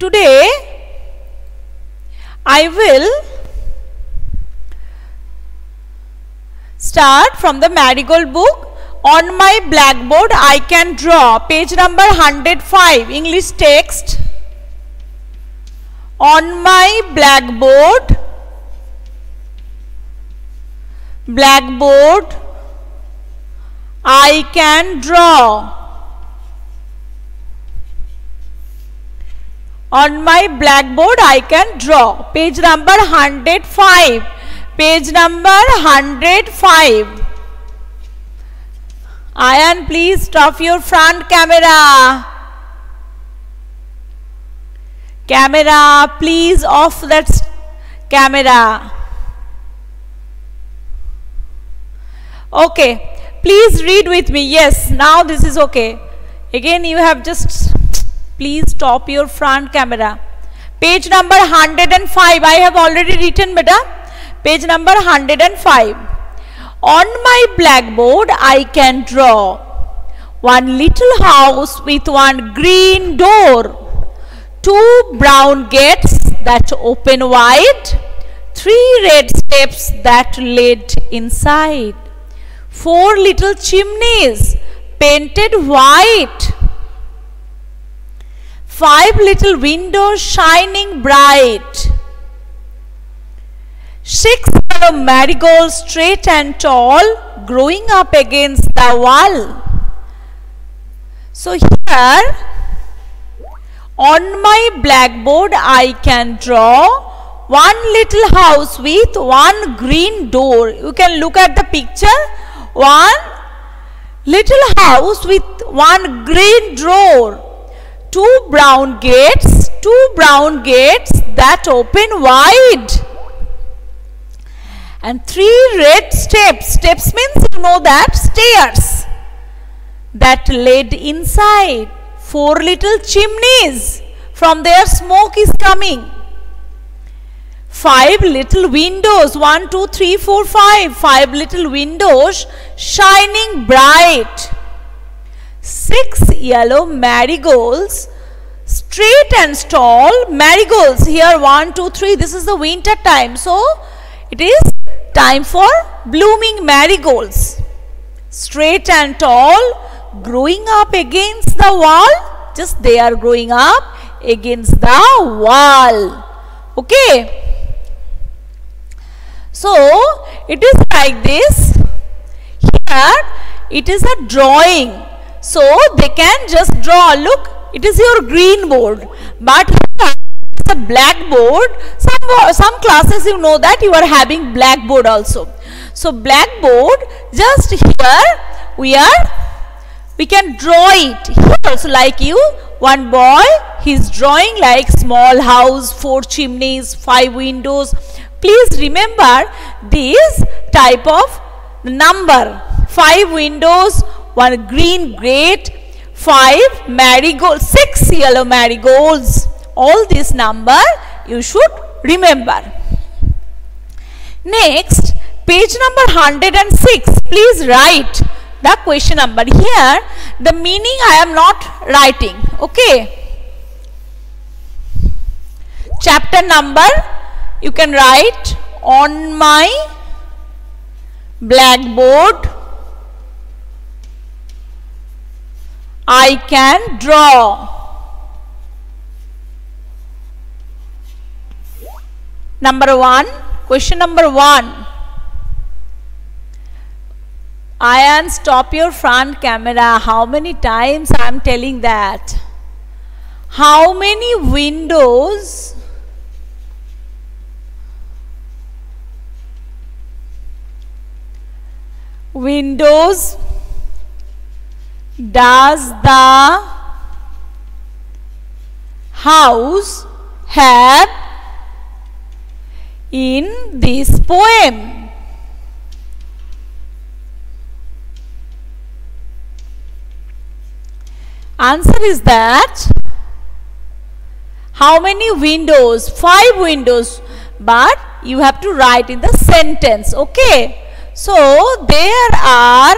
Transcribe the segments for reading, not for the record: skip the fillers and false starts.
today I will start from the Marigold book. On my blackboard I can draw, page number 105, English text. On my blackboard I can draw. On my blackboard I can draw. Page number 105. Page number 105. Ayan, please stop your front camera. Camera, please off that camera. Okay, please read with me. Yes, now this is okay. Again, you have just, please stop your front camera. Page number 105. I have already written, beta. Page number 105. On my blackboard I can draw one little house with one green door, two brown gates that open wide, three red steps that lead inside, four little chimneys painted white, five little windows shining bright, six yellow marigolds straight and tall growing up against the wall. So here on my blackboard I can draw one little house with one green door. You can look at the picture. One little house with one green door, two brown gates that open wide, and three red steps. Steps means you know that, stairs that led inside. Four little chimneys, from there smoke is coming. Five little windows, 1, 2, 3, 4, 5. Five little windows shining bright. Six yellow marigolds, straight and tall. Marigolds here, 1, 2, 3. This is the winter time, so it is time for blooming marigolds. Straight and tall, growing up against the wall. Just they are growing up against the wall. Okay. So it is like this. Here it is a drawing. So they can just draw. Look, it is your green board. But here it's a blackboard. Some classes you know that you are having blackboard also. So blackboard, just here we can draw it. Here also like you, one boy, he is drawing like small house, 4 chimneys, 5 windows. Please remember this type of number. 5 windows, 1 green gate, 5 marigolds, 6 yellow marigolds. All this number you should remember. Next, page number 106. Please write the question number. Here the meaning I am not writing. Okay. Chapter number you can write. On my blackboard I can draw. Number 1, question number 1. Ayan, stop your front camera. How many times I am telling that? How many windows does the house have in this poem? Answer is that how many windows? 5 windows, but you have to write in the sentence. Okay. So there are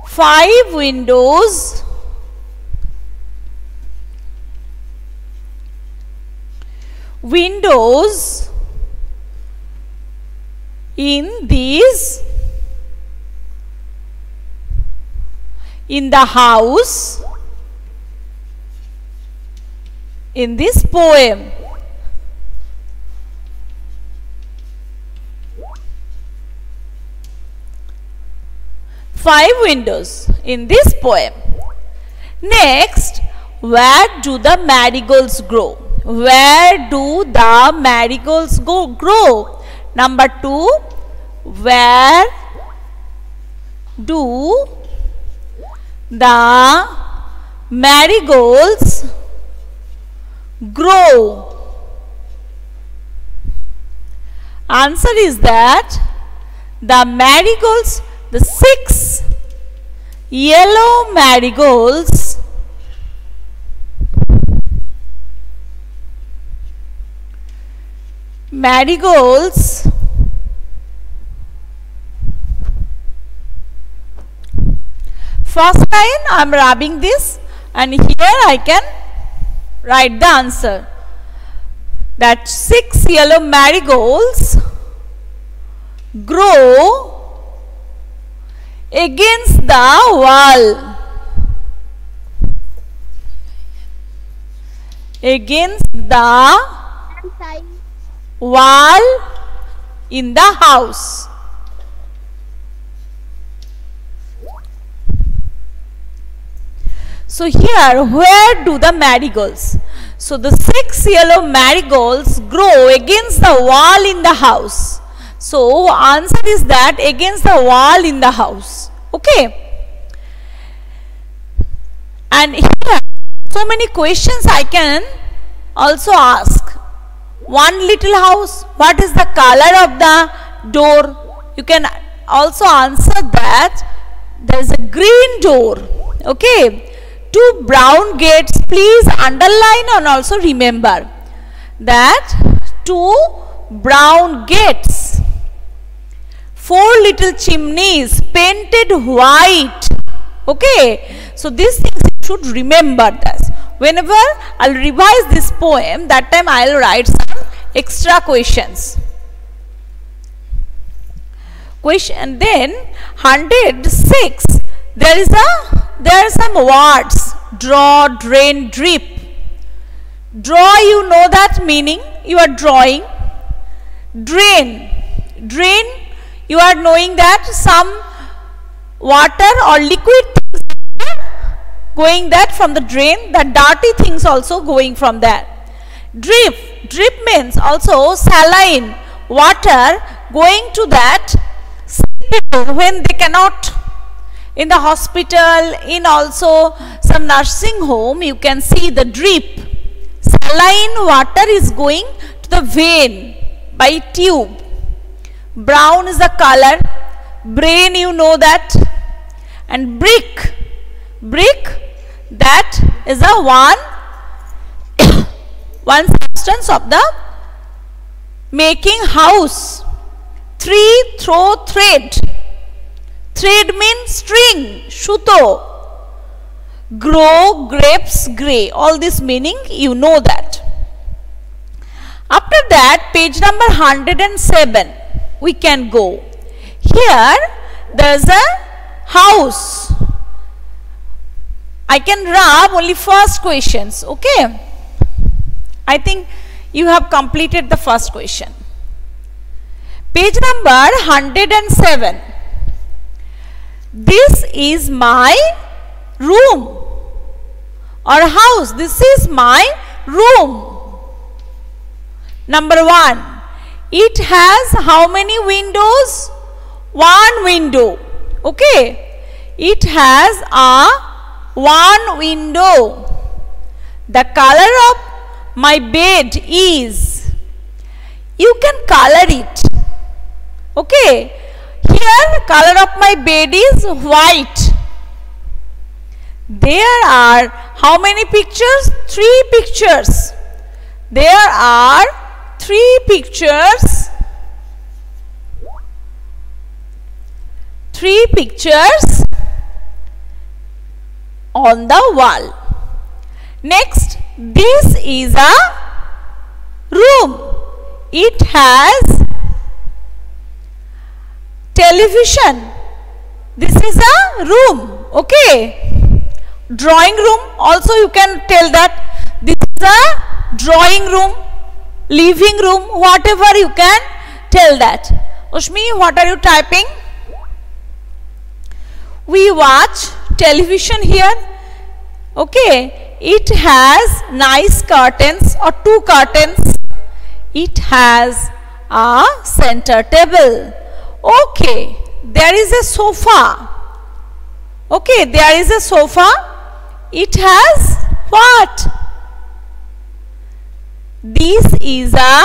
5 windows windows in the house in this poem. Five windows in this poem. Next, where do the marigolds grow? Where do the marigolds grow? Number 2, where do the marigolds grow? Answer is that the marigolds, the 6 yellow marigolds first line I am rubbing this, and here I can write the answer, that 6 yellow marigolds grow against the wall. Against the wall in the house. So here, where do the marigolds? So the 6 yellow marigolds grow against the wall in the house. So answer is that against the wall in the house. Okay. And here so many questions I can also ask. One little house, what is the color of the door? You can also answer that there is a green door. Okay. 2 brown gates, please underline and also remember that 2 brown gates. 4 little chimneys painted white. Okay. So these things you should remember this. Whenever I'll revise this poem, that time I'll write some extra questions. Question then 106. There are some words: draw, drain, drip. Draw, you know that meaning, you are drawing. Drain, you are knowing that some water or liquid things going that from the drain, the dirty things also going from there. Drip means also saline water going to that when they cannot. In the hospital, in also some nursing home, you can see the drip. Saline water is going to the vein by tube. Brown is the color. Brain, you know that. And brick, that is a one substance of the making house. 3, throw, thread. Thread means string, shuto. Grow, grapes, grey. All this meaning you know that. After that, page number 107, we can go. Here, there is a house. I can rub only first questions, okay? I think you have completed the first question. Page number 107. This is my room or house. This is my room. Number 1. It has how many windows? 1 window. Okay. It has one window. The color of my bed is, you can color it. Okay. Here color of my bed is white. There are how many pictures? 3 pictures. There are 3 pictures. 3 pictures on the wall. Next, this is a room. It has television. This is a room. Okay. Drawing room. Also you can tell that this is a drawing room, living room, whatever you can tell that. Ushmi, what are you typing? We watch television here. Okay. It has nice curtains or two curtains. It has a center table. Okay. There is a sofa. Okay. There is a sofa. It has what? This is a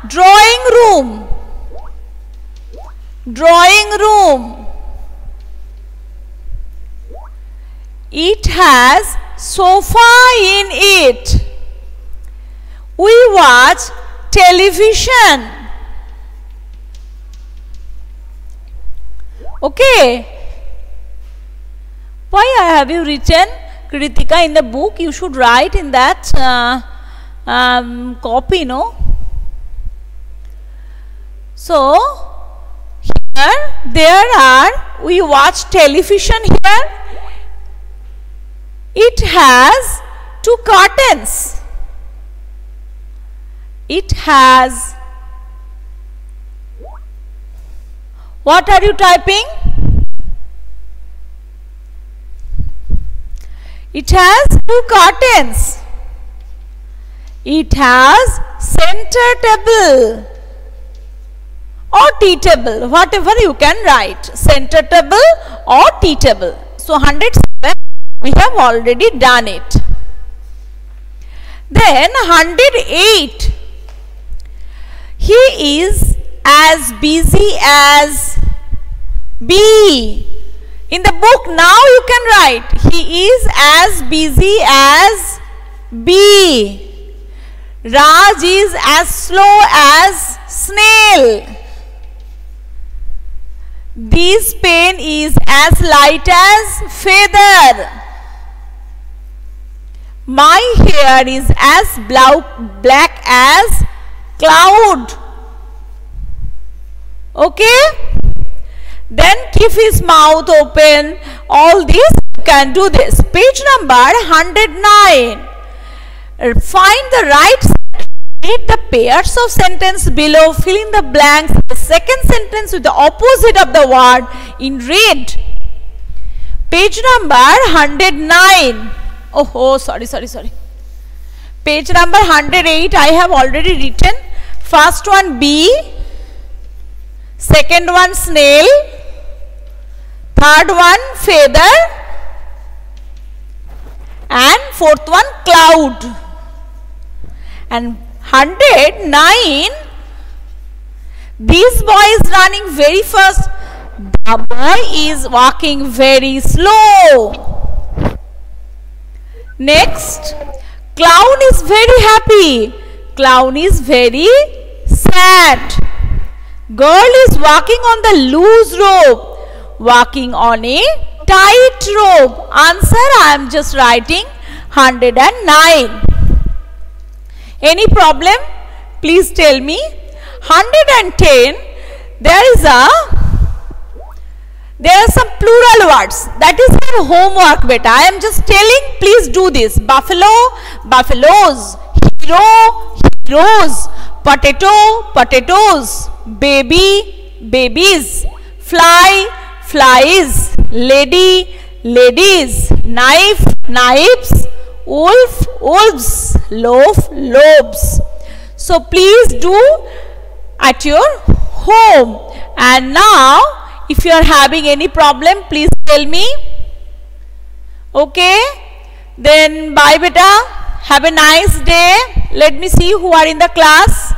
drawing room. Drawing room. It has sofa in it. We watch television. Okay. Why have you written, Kritika, in the book? You should write in that copy, no? So, here, we watch television here. It has two curtains. It has, what are you typing? It has two curtains. It has center table or tea table, whatever you can write, center table or tea table. So 107, we have already done it. Then 108, he is as busy as B. In the book now you can write, he is as busy as B. Raj is as slow as snail. This pen is as light as feather. My hair is as black as cloud. Okay? Then keep his mouth open. All this you can do this. Page number 109. Find the right sentence. Read the pairs of sentence below. Fill in the blanks. The second sentence with the opposite of the word in red. Page number 109. Oh, sorry. Page number 108 I have already written. First one bee. Second one snail. Third one feather. And fourth one cloud. And 109, this boy is running very fast. The boy is walking very slow. Next, clown is very happy. Clown is very sad. Girl is walking on the loose rope. Walking on a tight rope. Answer, I am just writing 109. Any problem? Please tell me. 110, there are some plural words. That is your homework, beta. I am just telling, please do this. Buffalo, buffaloes. Hero, heroes. Potato, potatoes. Baby, babies. Fly, flies. Lady, ladies. Knife, knives. Wolf, wolves. Loaf, loaves. So please do at your home. And now, if you are having any problem, please tell me. Okay? Then bye beta. Have a nice day. Let me see who are in the class.